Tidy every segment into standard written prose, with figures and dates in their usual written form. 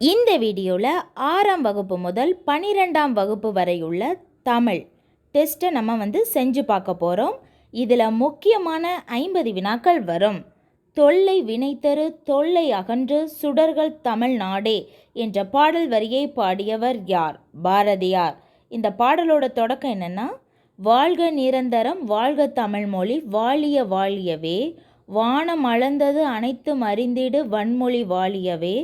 இந்த வீடியோவில் 6ஆம் வகுப்பு முதல் 12ஆம் வகுப்பு வரையுள்ள தமிழ் டெஸ்ட்டை நம்ம செஞ்சு பார்க்க போகிறோம். இதில் முக்கியமான 50 வினாக்கள் வரும். தொல்லை வினைத்தரு தொல்லை அகன்று சுடர்கள் தமிழ்நாடே என்ற பாடல் வரியை பாடியவர் யார்? பாரதியார். இந்த பாடலோட தொடக்கம் என்னென்னா, வாழ்க நிரந்தரம் வாழ்க தமிழ்மொழி வாழிய வாழியவே, வானம் அளந்தது அனைத்தும் அறிந்திடு வன்மொழி வாழியவே,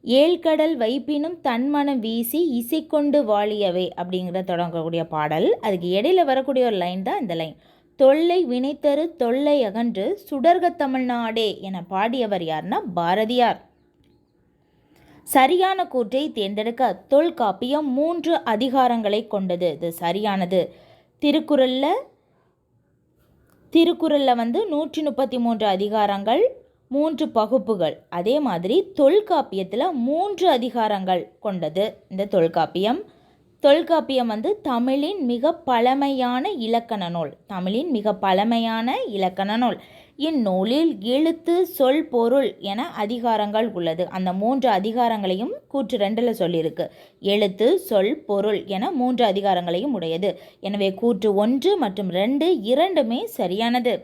ஏழ்கடல் வைப்பினும் தன்மனம் வீசி இசைக்கொண்டு வாழியவே அப்படிங்கிற தொடங்கக்கூடிய பாடல். அதுக்கு இடையில வரக்கூடிய ஒரு லைன் தான் இந்த லைன். தொல்லை வினைத்தரு தொல்லை அகன்று சுடர்க தமிழ்நாடே என பாடியவர் யார்னா பாரதியார். சரியான கூற்றை தேர்ந்தெடுக்க. தொல்காப்பியம் 3 அதிகாரங்களை கொண்டது. இது சரியானது. திருக்குறளில் 133 அதிகாரங்கள், 3 பகுப்புகள். அதே மாதிரி தொல்காப்பியத்தில் 3 அதிகாரங்கள் கொண்டது இந்த தொல்காப்பியம். தொல்காப்பியம் தமிழின் மிக பழமையான இலக்கண நூல். தமிழின் மிக பழமையான இலக்கண நூல். இந்நூலில் எழுத்து சொல் பொருள் என அதிகாரங்கள் உள்ளது. அந்த 3 அதிகாரங்களையும் கூற்று 2ல் சொல்லியிருக்கு. எழுத்து சொல் பொருள் என 3 அதிகாரங்களையும் உடையது. எனவே கூற்று 1 மற்றும் 2 இரண்டுமே சரியானது.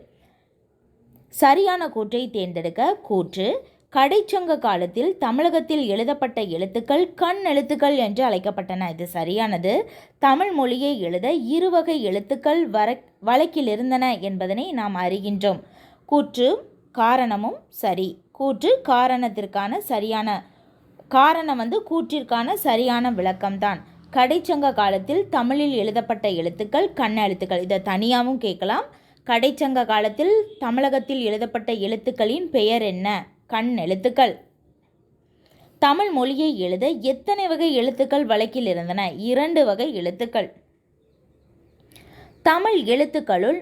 சரியான கூற்றை தேர்ந்தெடுக்க. கூற்று: கடைச்சங்க காலத்தில் தமிழகத்தில் எழுதப்பட்ட எழுத்துக்கள் கண் எழுத்துக்கள் என்று அழைக்கப்பட்டன. இது சரியானது. தமிழ் மொழியை எழுத 2 வகை எழுத்துக்கள் வழக்கில் இருந்தன என்பதனை நாம் அறிகின்றோம். கூற்று காரணமும் சரி. கூற்று காரணத்திற்கான சரியான காரணம் கூற்றிற்கான சரியான விளக்கம்தான். கடைச்சங்க காலத்தில் தமிழில் எழுதப்பட்ட எழுத்துக்கள் கண் எழுத்துக்கள். இதை தனியாகவும் கேட்கலாம். கடைச்சங்க காலத்தில் தமிழகத்தில் எழுதப்பட்ட எழுத்துக்களின் பெயர் என்ன? கண் எழுத்துக்கள். தமிழ் மொழியை எழுத எத்தனை வகை எழுத்துக்கள் வழக்கில் இருந்தன? 2 வகை எழுத்துக்கள். தமிழ் எழுத்துக்களுள்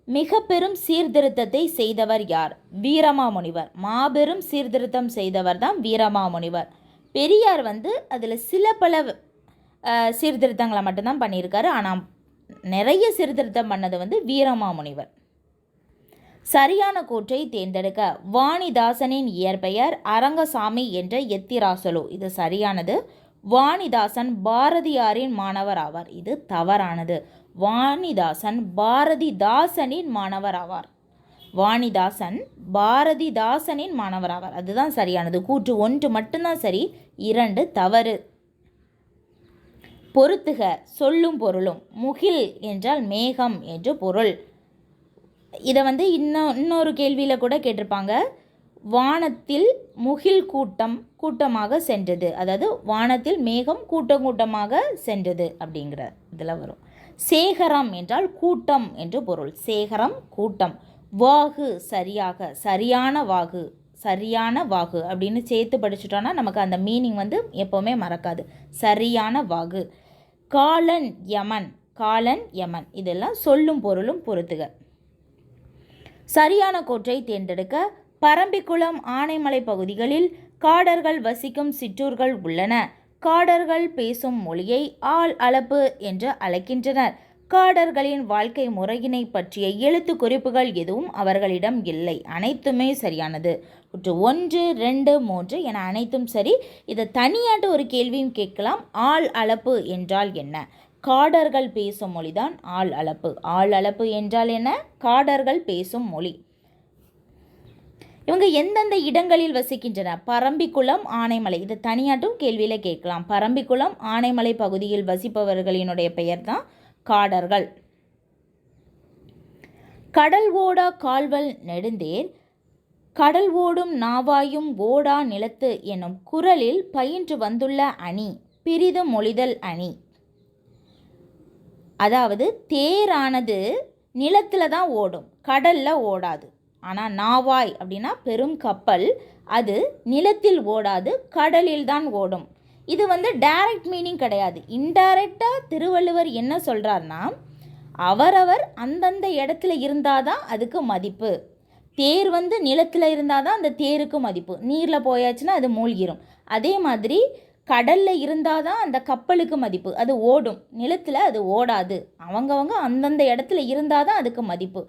மிக பெரும் சீர்திருத்தத்தை செய்தவர் யார்? வீரமாமுனிவர். மாபெரும் சீர்திருத்தம் செய்தவர் தான் வீரமாமுனிவர். பெரியார் அதில் சில பல சீர்திருத்தங்களை மட்டும்தான் பண்ணியிருக்காரு. ஆனால் நிறைய சீர்திருத்தம் பண்ணது வீரமாமுனிவர். சரியான கூற்றை தேர்ந்தெடுக்க. வாணிதாசனின் இயற்பெயர் அரங்கசாமி என்ற எத்திராசலு. இது சரியானது. வாணிதாசன் பாரதியாரின் மாணவர் ஆவார். இது தவறானது. வாணிதாசன் பாரதிதாசனின் மாணவர் ஆவார். வாணிதாசன் பாரதிதாசனின் மாணவர் ஆவார். அதுதான் சரியானது. கூற்று 1 மட்டும்தான் சரி, 2 தவறு. பொறுத்துக. சொல்லும் பொருளும். முகில் என்றால் மேகம் என்று பொருள். இதை இன்னொரு கேள்வியில் கூட கேட்டிருப்பாங்க. வானத்தில் முகில் கூட்டமாக சென்றது. அதாவது வானத்தில் மேகம் கூட்டமாக சென்றது அப்படிங்கிற இதில் வரும். சேகரம் என்றால் கூட்டம் என்று பொருள். சேகரம் கூட்டம். வாகு சரியாக, சரியான வாகு, சரியான வாகு அப்படின்னு சேர்த்து படிச்சுட்டோன்னா நமக்கு அந்த மீனிங் எப்போவுமே மறக்காது. சரியான வாகு. காலன் யமன். காலன் யமன். இதெல்லாம் சொல்லும் பொருளும் பொறுத்துக. சரியான கூற்றை தேர்ந்தெடுக்க. பரம்பிக்குளம் ஆனைமலை பகுதிகளில் காடர்கள் வசிக்கும் சிற்றூர்கள் உள்ளன. காடர்கள் பேசும் மொழியை ஆள் அளப்பு என்று அழைக்கின்றனர். காடர்களின் வாழ்க்கை முறையினை பற்றிய எழுத்து குறிப்புகள் எதுவும் அவர்களிடம் இல்லை. அனைத்துமே சரியானது. கூற்று 1, 2, 3 என அனைத்தும் சரி. இதை தனியாட்டு ஒரு கேள்வியும் கேட்கலாம். ஆள் அளப்பு என்றால் என்ன? காடர்கள் பேசும் மொழிதான் ஆள் அளப்பு. ஆள் அளப்பு என்றால் என்ன? காடர்கள் பேசும் மொழி. இவங்க எந்தெந்த இடங்களில் வசிக்கின்றன? பரம்பிக்குளம் ஆனைமலை. இது தனியாட்டும் கேள்வியில் கேட்கலாம். பரம்பிக்குளம் ஆனைமலை பகுதியில் வசிப்பவர்களினுடைய பெயர் தான் காடர்கள். கடல் ஓடா கால்வல் நெடுந்தேர் கடல் ஓடும் நாவாயும் ஓடா நிலத்து என்னும் குறளில் பயின்று வந்துள்ள அணி பிரிது மொழிதல் அணி. அதாவது தேரானது நிலத்தில் தான் ஓடும், கடலில் ஓடாது. ஆனால் நாவாய் அப்படின்னா பெரும் கப்பல், அது நிலத்தில் ஓடாது, கடலில் தான் ஓடும். இது டைரக்ட் மீனிங் கிடையாது. இன்டைரக்டாக திருவள்ளுவர் என்ன சொல்கிறார்னா, அவரவர் அந்தந்த இடத்துல இருந்தால் தான் அதுக்கு மதிப்பு. தேர் நிலத்தில் இருந்தால் தான் அந்த தேருக்கு மதிப்பு. நீரில் போயாச்சுன்னா அது மூழ்கிரும். அதே மாதிரி கடலில் இருந்தால் தான் அந்த கப்பலுக்கு மதிப்பு. அது ஓடும், நிலத்தில் அது ஓடாது. அவங்கவங்க அந்தந்த இடத்துல இருந்தால் தான் அதுக்கு மதிப்பு.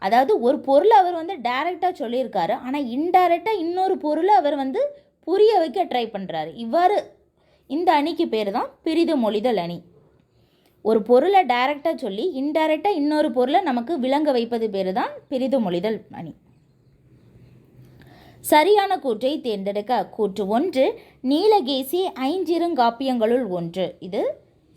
அதாவது ஒரு பொருளை அவர் டைரெக்டாக சொல்லியிருக்காரு. ஆனால் இன்டைரக்டாக இன்னொரு பொருளை அவர் புரிய வைக்க ட்ரை பண்ணுறாரு. இவ்வாறு இந்த அணிக்கு பேர் தான் பிரிது மொழிதல் அணி. ஒரு பொருளை டைரெக்டாக சொல்லி இன்டைரக்டாக இன்னொரு பொருளை நமக்கு விளங்க வைப்பது பேர் தான் பிரிது மொழிதல் அணி. சரியான கூற்றை தேர்ந்தெடுக்க. கூற்று 1, நீலகேசி ஐஞ்சிறுகாப்பியங்களுள் ஒன்று. இது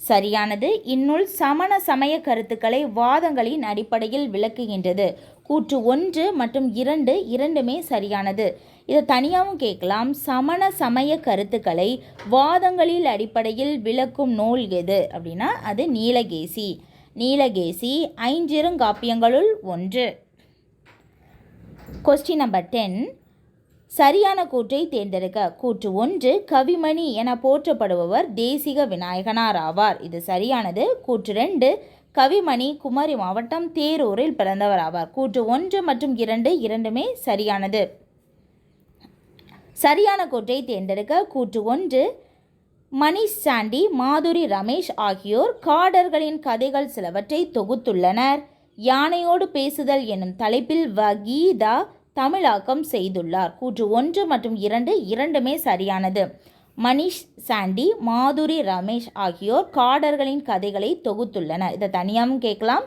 சரியானது. இந்நூல் சமண சமய கருத்துக்களை வாதங்களின் அடிப்படையில் விளக்குகின்றது. கூற்று 1 மற்றும் 2 இரண்டுமே சரியானது. இதை தனியாகவும் கேட்கலாம். சமண சமய கருத்துக்களை வாதங்களில் அடிப்படையில் விளக்கும் நூல் எது அப்படின்னா அது நீலகேசி. நீலகேசி ஐஞ்சிறுகாப்பியங்களுள் ஒன்று. கொஸ்டின் நம்பர் 10, சரியான கூற்றை தேர்ந்தெடுக்க. கூற்று 1, கவிமணி என போற்றப்படுபவர் தேசிக விநாயகனார் ஆவார். இது சரியானது. கூற்று 2, கவிமணி குமரி மாவட்டம் தேரூரில் பிறந்தவர் ஆவார். கூற்று 1 மற்றும் 2 இரண்டுமே சரியானது. சரியான கூற்றை தேர்ந்தெடுக்க. கூற்று 1, மணிஷ் சாண்டி, மாதுரி ரமேஷ் ஆகியோர் காடர்களின் கதைகள் சிலவற்றை தொகுத்துள்ளனர். யானையோடு பேசுதல் என்னும் தலைப்பில் வகீதா தமிழாக்கம் செய்துள்ளார். கூற்று 1 மற்றும் 2 இரண்டுமே சரியானது. மணிஷ் சாண்டி, மாதுரி ரமேஷ் ஆகியோர் காடர்களின் கதைகளை தொகுத்துள்ளனர். இதை தனியாகவும் கேட்கலாம்.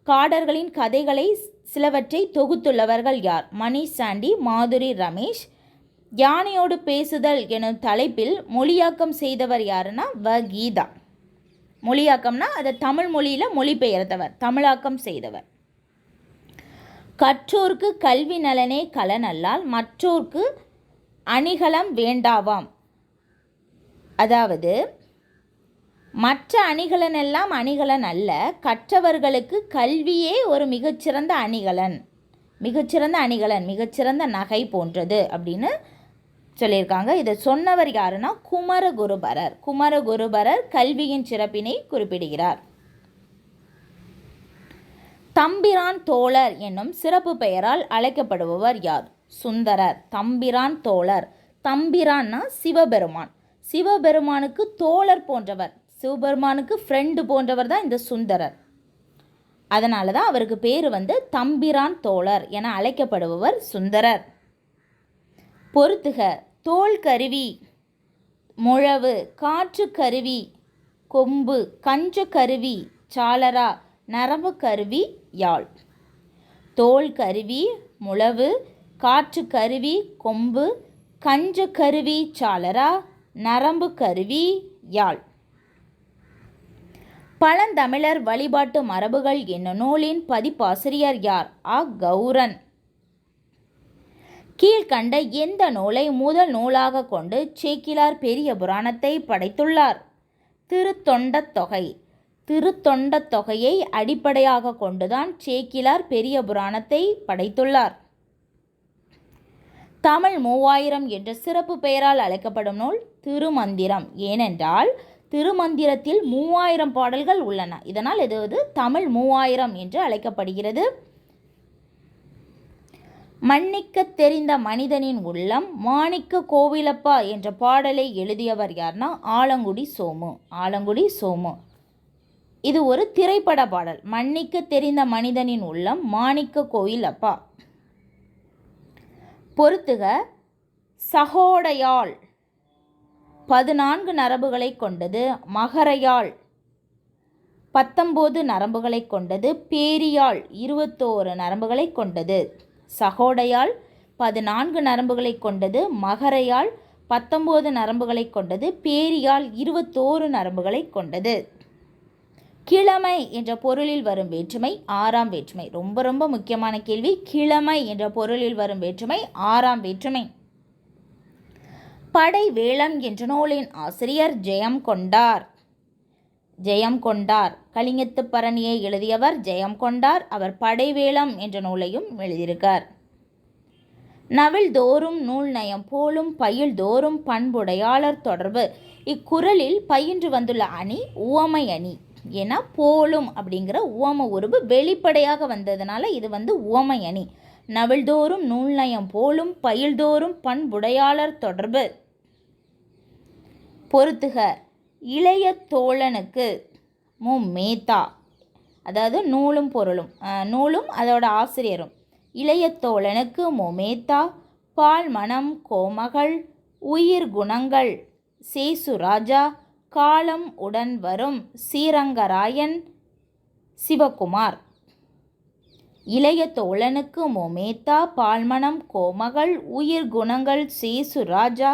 காடர்களின் கதைகளை சிலவற்றை தொகுத்துள்ளவர்கள் யார்? மணிஷ் சாண்டி, மாதுரி ரமேஷ். யானையோடு பேசுதல் எனும் தலைப்பில் மொழியாக்கம் செய்தவர் யாருன்னா வகீதா. மொழியாக்கம்னா அதை தமிழ் மொழியில் மொழிபெயர்த்தவர், தமிழாக்கம் செய்தவர். கற்றோர்க்கு கல்வி நலனே கலனல்லால் மற்றோர்க்கு அணிகலம் வேண்டாவாம். அதாவது மற்ற அணிகலன் எல்லாம் அணிகலன் அல்ல, கற்றவர்களுக்கு கல்வியே ஒரு மிகச்சிறந்த அணிகலன், மிகச்சிறந்த நகை போன்றது அப்படின்னு சொல்லியிருக்காங்க. இதை சொன்னவர் யாருன்னா குமரகுருபரர் கல்வியின் சிறப்பினை குறிப்பிடுகிறார். தம்பிரான் தோழர் என்னும் சிறப்பு பெயரால் அழைக்கப்படுபவர் யார்? சுந்தரர். தம்பிரான் தோழர். தம்பிரான்னா சிவபெருமான். சிவபெருமானுக்கு தோழர் போன்றவர், சிவபெருமானுக்கு ஃப்ரெண்டு போன்றவர் தான் இந்த சுந்தரர். அதனால தான் அவருக்கு பேர் தம்பிரான் தோழர் என அழைக்கப்படுபவர் சுந்தரர். பொறுத்துக. தோல் கருவி முழவு, காற்று கருவி கொம்பு, கஞ்ச கருவி சாளரா, நரம்பு கருவி யாழ். தோல் கருவி முழவு, காற்று கருவி கொம்பு, கஞ்ச கருவி சாளரா, நரம்பு கருவி யாழ். பழந்தமிழர் வழிபாட்டு மரபுகள் என்னும் நூலின் பதிப்பாசிரியர் யார்? கௌரன். கீழ்கண்ட எந்த நூலை முதல் நூலாக கொண்டு சேக்கிழார் பெரிய புராணத்தை படைத்துள்ளார்? திருத்தொண்டத் தொகை. திருத்தொண்டத் தொகையை அடிப்படையாக கொண்டுதான் சேக்கிழார் பெரிய புராணத்தை படைத்துள்ளார். தமிழ் 3000 என்ற சிறப்பு பெயரால் அழைக்கப்படும் நூல் திருமந்திரம். ஏனென்றால் திருமந்திரத்தில் 3000 பாடல்கள் உள்ளன. இதனால் இது தமிழ் 3000 என்று அழைக்கப்படுகிறது. மன்னிக்க தெரிந்த மனிதனின் உள்ளம் மாணிக்க கோவிலப்பா என்ற பாடலை எழுதியவர் யார்னா ஆலங்குடி சோமு. இது ஒரு திரைப்பட பாடல். மன்னிக்க தெரிந்த மனிதனின் உள்ளம் மாணிக்க கோவிலப்பா. பொறுத்துக. சகோடையாழ் 14 நரம்புகளை கொண்டது. மகரையாழ் 19 நரம்புகளை கொண்டது. பேரியாழ் 21 நரம்புகளை கொண்டது. சகோடையாழ் 14 நரம்புகளை கொண்டது. மகரையாழ் 19 நரம்புகளை கொண்டது. பேரியாழ் 21 நரம்புகளை கொண்டது. கிழமை என்ற பொருளில் வரும் வேற்றுமை 6ஆம் வேற்றுமை. ரொம்ப ரொம்ப முக்கியமான கேள்வி. கிழமை என்ற பொருளில் வரும் வேற்றுமை 6ஆம் வேற்றுமை. படை வேளம் என்ற நூலின் ஆசிரியர் ஜெயம் கொண்டார். கலிங்கத்து பரணியை எழுதியவர் ஜெயம் கொண்டார். அவர் படைவேளம் என்ற நூலையும் எழுதியிருக்கார். நவில் தோறும் நூல் நயம் போலும் பயில் தோறும் பண்புடையாளர் தொடர்பு. இக்குறளில் பயின்று வந்துள்ள அணி உவமை அணி. ஏன்னா போலும் அப்படிங்கிற உவம உருவு வெளிப்படையாக வந்ததுனால இது உவமை அணி. நவில்தோறும் நூல் நயம் போலும் பயில்தோறும் பண்புடையாளர் தொடர்பு. பொறுத்துக. இளைய தோழனுக்கு மேத்தா, அதாவது நூலும் பொருளும், நூலும் அதோட ஆசிரியரும். இளைய தோழனுக்கு மேத்தா, பால் மனம் கோமகள் உயிர் குணங்கள் சேசுராஜா காலம் உடன் வரும் ஸ்ரீரங்கராயன் சிவகுமார். இளைய தோழனுக்கு மோமேத்தா பால்மணம் கோமகள் உயிர் குணங்கள் சேசுராஜா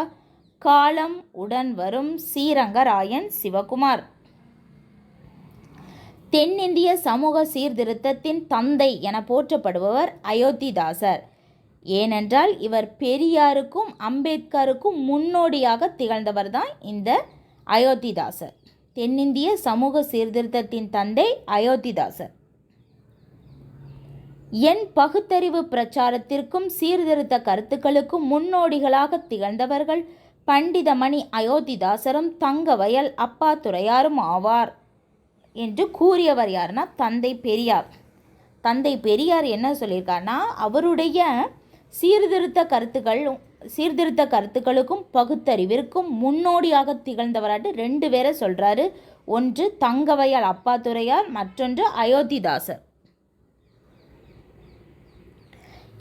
காலம் உடன் வரும் ஸ்ரீரங்கராயன் சிவகுமார். தென்னிந்திய சமூக சீர்திருத்தத்தின் தந்தை என போற்றப்படுபவர் அயோத்திதாசர். ஏனென்றால் இவர் பெரியாருக்கும் அம்பேத்கருக்கும் முன்னோடியாக திகழ்ந்தவர் தான் இந்த அயோத்திதாசர். தென்னிந்திய சமூக சீர்திருத்தத்தின் தந்தை அயோத்திதாசர். என் பகுத்தறிவு பிரச்சாரத்திற்கும் சீர்திருத்த கருத்துக்களுக்கும் முன்னோடிகளாக திகழ்ந்தவர்கள் பண்டிதமணி அயோத்திதாசரும் தங்கவயல் அப்பாத்துரையாரும் ஆவார் என்று கூறியவர் யாருன்னா தந்தை பெரியார். தந்தை பெரியார் என்ன சொல்லியிருக்காருன்னா, அவருடைய சீர்திருத்த கருத்துக்களுக்கும் பகுத்தறிவிற்கும் முன்னோடியாக திகழ்ந்தவராட்டு 2 பேரை சொல்கிறாரு. ஒன்று தங்கவயல் அப்பாத்துரையார், மற்றொன்று அயோத்திதாசர்.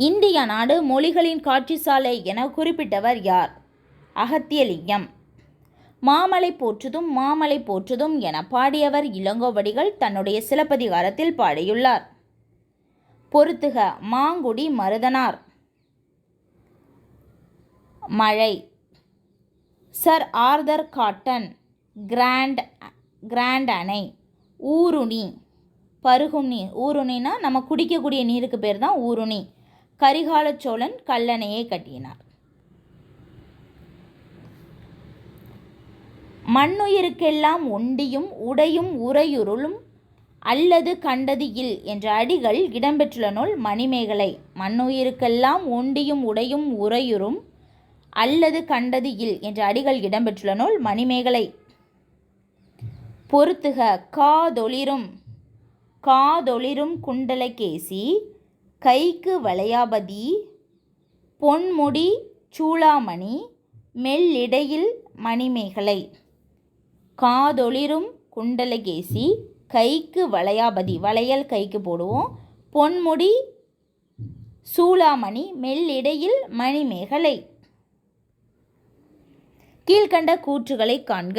இந்திய நாடு மொழிகளின் காட்சி சாலை என குறிப்பிட்டவர் யார்? அகத்தியலிங்கம். மாமலை போற்றுதும் மாமலை போற்றுதும் என பாடியவர் இளங்கோவடிகள் தன்னுடைய சிலப்பதிகாரத்தில் பாடியுள்ளார். பொறுத்துக மாங்குடி மருதனார். மழை சர் ஆர்தர் காட்டன். கிராண்ட் அணை. ஊருணி பருகும் நீர். ஊருணினா நம்ம குடிக்கக்கூடிய நீருக்கு பேர் தான் ஊருணி. கரிகால சோழன் கல்லணையை கட்டினார். மண்ணுயிருக்கெல்லாம் ஒண்டியும் உடையும் உறையுருளும் அல்லது கண்டது இல் என்ற அடிகள் இடம்பெற்றுள்ள நூல் மணிமேகலை. மண்ணுயிருக்கெல்லாம் ஒண்டியும் உடையும் உறையுறும் அல்லது கண்டது இல் என்ற அடிகள் இடம்பெற்றுள்ள நூல் மணிமேகலை. பொறுத்துக காதொளிரும் குண்டலகேசி கைக்கு வளையாபதி பொன்முடி சூளாமணி மெல்லிடையில் மணிமேகலை. காதொளிரும் குண்டலகேசி கைக்கு வளையாபதி, வளையல் கைக்கு போடுவோம், பொன்முடி சூளாமணி மெல்லிடையில் மணிமேகலை. கீழ்கண்ட கூற்றுகளை காண்க.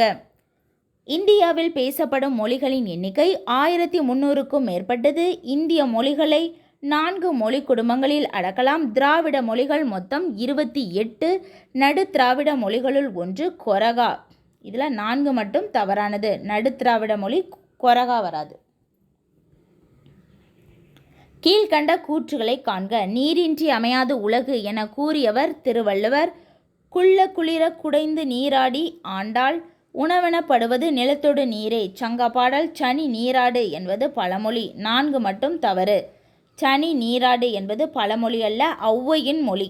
இந்தியாவில் பேசப்படும் மொழிகளின் எண்ணிக்கை 1300க்கும் மேற்பட்டது. இந்திய மொழிகளை 4 மொழி குடும்பங்களில் அடக்கலாம். திராவிட மொழிகள் மொத்தம் 28. நடு திராவிட மொழிகளுள் ஒன்று கொரகா. இதில் 4 மட்டும் தவறானது. நடு திராவிட மொழி கொரகா வராது. கீழ்கண்ட கூற்றுகளை காண்க. நீரின்றி அமையாது உலகு என கூறியவர் திருவள்ளுவர். குள்ள குளிர குடைந்து நீராடி ஆண்டாள். உணவெனப்படுவது நிலத்தொடு நீரே. சங்கப்பாடல். சனி நீராடு என்பது பழமொழி. 4 மட்டும் தவறு. சனி நீராடு என்பது பழமொழி அல்ல, ஔவையின் மொழி.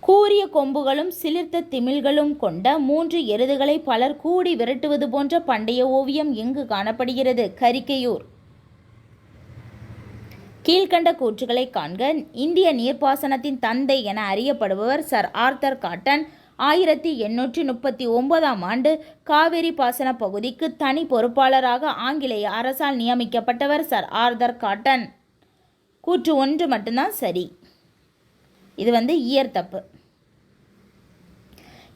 கூரிய கொம்புகளும் சிலிர்த்த திமில்களும் கொண்ட 3 எருதுகளை பலர் கூடி விரட்டுவது போன்ற பண்டைய ஓவியம் எங்கு காணப்படுகிறது? கரிக்கையூர். கீழ்கண்ட கூற்றுகளை காண்க. இந்திய நீர்ப்பாசனத்தின் தந்தை என அறியப்படுபவர் சர் ஆர்தர் காட்டன். 1839ஆம் ஆண்டு காவிரி பாசன பகுதிக்கு தனி பொறுப்பாளராக ஆங்கிலேய அரசால் நியமிக்கப்பட்டவர் சர் ஆர்தர் காட்டன். கூற்று 1 மட்டும்தான் சரி. இது இயற் தப்பு.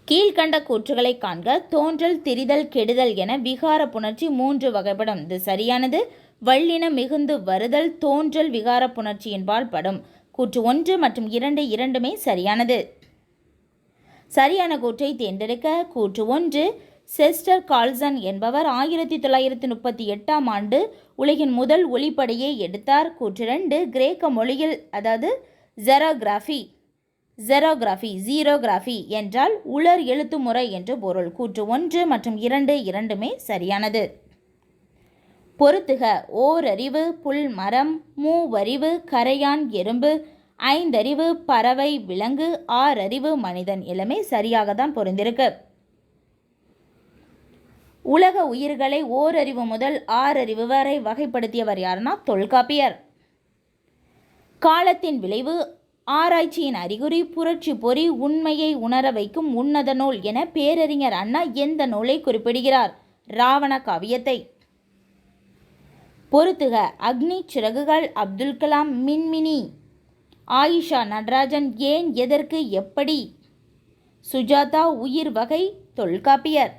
கீழ்கண்ட கூற்றுகளை காண்க. தோன்றல் திரிதல் கெடுதல் என விகார புணர்ச்சி 3 வகைப்படும். இது சரியானது. வல்லின மிகுந்து வருதல் தோன்றல் விகார புணர்ச்சியின்பால் படும். கூற்று 1 மற்றும் 2 இரண்டுமே சரியானது. சரியான கூற்றை தேர்ந்தெடுக்க. கூற்று 1 செஸ்டர் கால்சன் என்பவர் 1938ஆம் ஆண்டு உலகின் முதல் ஒளிப்படையை எடுத்தார். கூற்று 2 கிரேக்க மொழியில், அதாவது ஜீரோகிராஃபி என்றால் உலர் எழுத்து முறை என்று பொருள். கூற்று 1 மற்றும் 2 இரண்டுமே சரியானது. பொறுத்துக. ஓரறிவு புல் மரம், மூவறிவு கரையான் எறும்பு, 5 அறிவு பறவை விலங்கு, 6 அறிவு மனிதன். எல்லாமே சரியாக தான் பொருந்திருக்கு. உலக உயிர்களை ஓரறிவு முதல் 6 அறிவு வரை வகைப்படுத்தியவர் யாருன்னா தொல்காப்பியர். காலத்தின் விளைவு, ஆராய்ச்சியின் அறிகுறி, புரட்சி பொறி, உண்மையை உணர வைக்கும் உன்னத நூல் என பேரறிஞர் அண்ணா எந்த நூலை குறிப்பிடுகிறார்? ராவண காவியத்தை. பொறுத்துக. அக்னி சிறகுகள், அப்துல் கலாம், மின்மினி, ஆயிஷா நடராஜன் ஏன், எதற்கு, எப்படி. சுஜாதா உயிர் வகை தொல்காப்பியர்.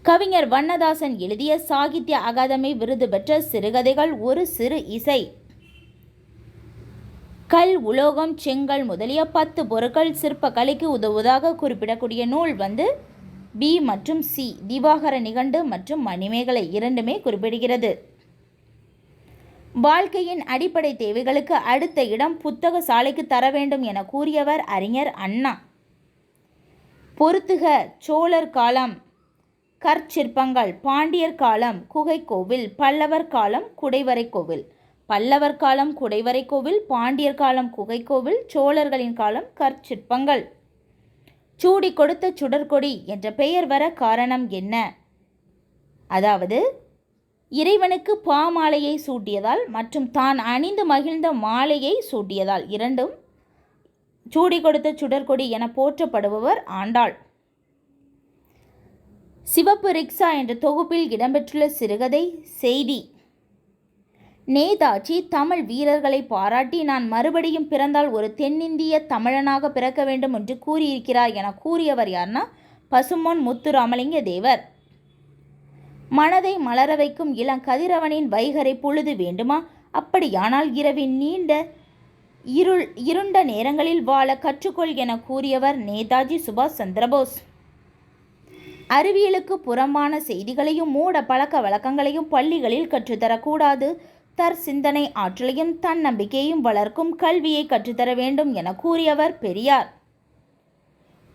கவிஞர் வண்ணதாசன் எழுதிய சாகித்ய அகாதமி விருது பெற்ற சிறுகதைகள் ஒரு சிறு இசை. கல், உலோகம், செங்கல் முதலிய 10 பொருட்கள் சிற்பக்கலைக்கு உதவுவதாக குறிப்பிடக்கூடிய நூல் பி மற்றும் சி. திவாகர நிகண்டு மற்றும் மணிமேகலை இரண்டுமே குறிப்பிடுகிறது. வாழ்க்கையின் அடிப்படை தேவைகளுக்கு அடுத்த இடம் புத்தக சாலைக்கு தர வேண்டும் என கூறியவர் அறிஞர் அண்ணா. பொறுத்துக. சோழர் காலம் கற்சிற்பங்கள், பாண்டியர் காலம் குகை கோவில், பல்லவர் காலம் குடைவரை கோவில். பல்லவர் காலம் குடைவரை கோவில், பாண்டியர் காலம் குகை கோவில், சோழர்களின் காலம் கற்சிற்பங்கள். சூடி கொடுத்த சுடர்கொடி என்ற பெயர் வர காரணம் என்ன? அதாவது இறைவனுக்கு பாமாலையை சூட்டியதால் மற்றும் தான் அணிந்து மகிழ்ந்த மாலையை சூட்டியதால், இரண்டும் சூடி கொடுத்த சுடர்கொடி என போற்றப்படுபவர் ஆண்டாள். சிவப்பு ரிக்ஷா என்ற தொகுப்பில் இடம்பெற்றுள்ள சிறுகதை செய்தி. நேதாஜி தமிழ் வீரர்களை பாராட்டி, நான் மறுபடியும் பிறந்தால் ஒரு தென்னிந்திய தமிழனாக பிறக்க வேண்டும் என்று கூறியிருக்கிறார் என கூறியவர் யார்னா பசும்பொன் முத்துராமலிங்க தேவர். மனதை மலர வைக்கும் இளங்கதிரவனின் வைகரை பொழுது வேண்டுமா? அப்படியானால் இரவின் நீண்ட இருண்ட நேரங்களில் வாழ கற்றுக்கொள் என கூறியவர் நேதாஜி சுபாஷ் சந்திரபோஸ். அறிவியலுக்கு புறம்பான செய்திகளையும் மூட பழக்க வழக்கங்களையும் பள்ளிகளில் கற்றுத்தரக்கூடாது. சிந்தனை ஆற்றலையும் தன்னம்பிக்கையும் வளர்க்கும் கல்வியை கற்றுத்தர வேண்டும் என கூறியவர் பெரியார்.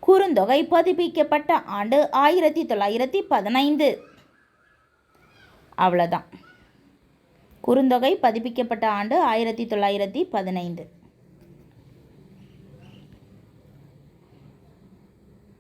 குறுந்தொகை பதிப்பிக்கப்பட்ட ஆண்டு 1915. அவ்வளோதான். குறுந்தொகை பதிப்பிக்கப்பட்ட ஆண்டு 1915.